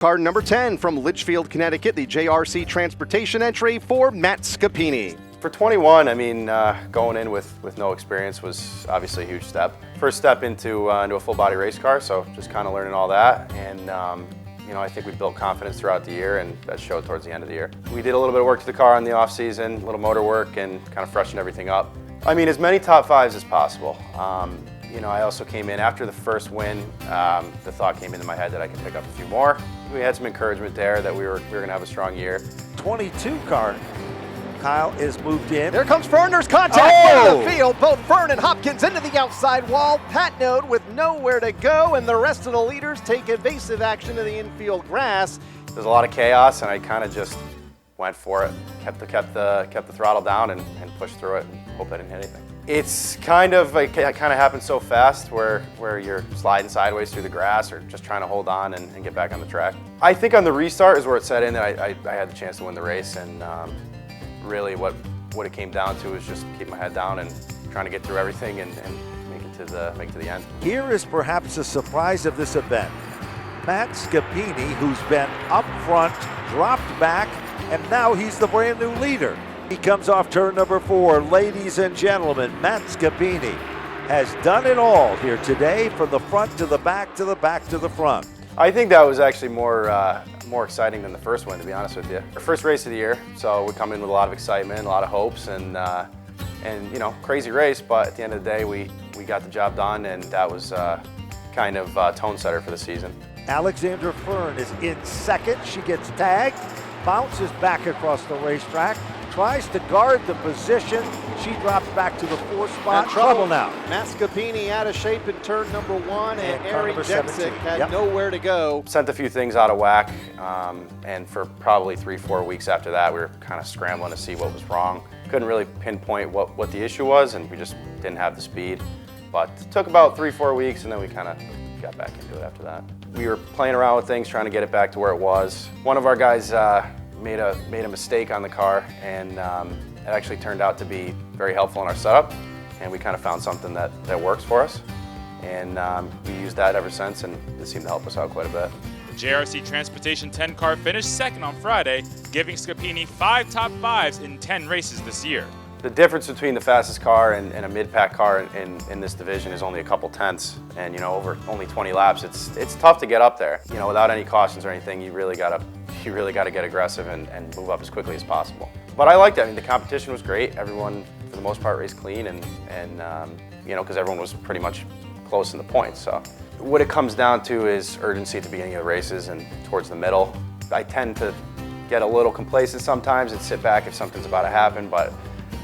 Car number 10 from Litchfield, Connecticut, the JRC Transportation entry for Matt Scappini. For 21, I mean, going in with no experience was obviously a huge step. First step into a full body race car, so just kind of learning all that. And you know, I think we built confidence throughout the year, and that showed towards the end of the year. We did a little bit of work to the car in the off season, a little motor work, and kind of freshened everything up. I mean, as many top fives as possible. You know, I also came in after the first win. The thought came into my head that I could pick up a few more. We had some encouragement there that we were going to have a strong year. 22 car. Kyle is moved in. There comes Ferner's contact from the field. Both Fern and Hopkins into the outside wall. Patnode with nowhere to go, and the rest of the leaders take evasive action to the infield grass. There's a lot of chaos, and I kind of just went for it. Kept the throttle down and pushed through it and hope I didn't hit anything. It's kind of like, it kind of happened so fast where you're sliding sideways through the grass or just trying to hold on and get back on the track. I think on the restart is where it set in that I had the chance to win the race, and really what it came down to is just keep my head down and trying to get through everything and make it to the end. Here is perhaps the surprise of this event. Matt Scappini, who's been up front, dropped back, and now he's the brand new leader. He comes off turn number 4. Ladies and gentlemen, Matt Scappini has done it all here today, from the front to the back to the back to the front. I think that was actually more exciting than the first one, to be honest with you. Our first race of the year, so we come in with a lot of excitement, a lot of hopes, and you know, crazy race. But at the end of the day, we got the job done, and that was kind of tone setter for the season. Alexandra Fern is in second. She gets tagged, bounces back across the racetrack, tries to guard the position. She drops back to the 4th spot. Trouble now. Matt Scappini out of shape in turn number 1, and Eric Jensen had nowhere to go. Sent a few things out of whack, and for probably 3-4 weeks after that, we were kind of scrambling to see what was wrong. Couldn't really pinpoint what the issue was, and we just didn't have the speed. But it took about 3-4 weeks, and then we kind of got back into it after that. We were playing around with things, trying to get it back to where it was. One of our guys made a mistake on the car, and it actually turned out to be very helpful in our setup, and we kind of found something that works for us, and we used that ever since, and it seemed to help us out quite a bit. The JRC Transportation 10 car finished second on Friday, giving Scappini 5 top 5s in 10 races this year. The difference between the fastest car and a mid-pack car in this division is only a couple tenths, and you know, over only 20 laps, it's tough to get up there. You know, without any cautions or anything, you really gotta get aggressive and move up as quickly as possible. But I liked it. I mean, the competition was great. Everyone, for the most part, raced clean, and you know, because everyone was pretty much close in the points. So what it comes down to is urgency at the beginning of the races and towards the middle. I tend to get a little complacent sometimes and sit back if something's about to happen, but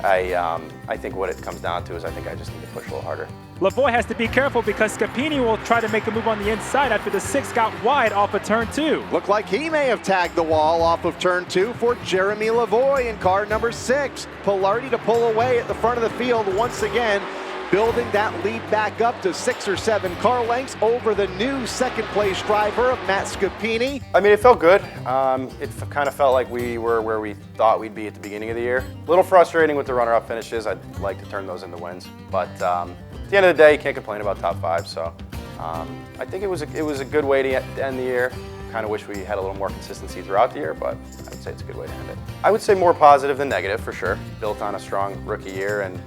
I think what it comes down to is I think I just need to push a little harder. Lavoie has to be careful because Scappini will try to make a move on the inside after the 6 got wide off of turn 2. Looked like he may have tagged the wall off of turn 2 for Jeremy Lavoie in car number 6. Pilardi to pull away at the front of the field once again, building that lead back up to 6 or 7 car lengths over the new second-place driver of Matt Scappini. I mean, it felt good. It kind of felt like we were where we thought we'd be at the beginning of the year. A little frustrating with the runner-up finishes. I'd like to turn those into wins, but at the end of the day, you can't complain about top 5. So I think it was a good way to end the year. Kind of wish we had a little more consistency throughout the year, but I would say it's a good way to end it. I would say more positive than negative, for sure. Built on a strong rookie year, and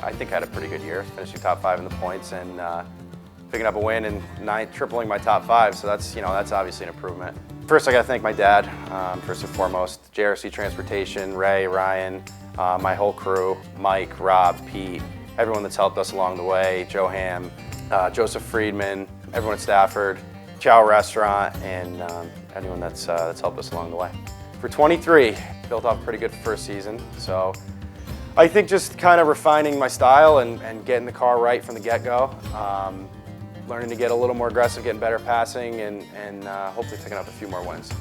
I think I had a pretty good year, finishing top 5 in the points and picking up a win and tripling my top 5. So that's obviously an improvement. First, I got to thank my dad, first and foremost. JRC Transportation, Ray, Ryan, my whole crew, Mike, Rob, Pete, everyone that's helped us along the way, Joe Ham, Joseph Friedman, everyone at Stafford, Chow Restaurant, and anyone that's helped us along the way. For 23, built off a pretty good first season, so I think just kind of refining my style and getting the car right from the get-go, learning to get a little more aggressive, getting better passing, and hopefully picking up a few more wins.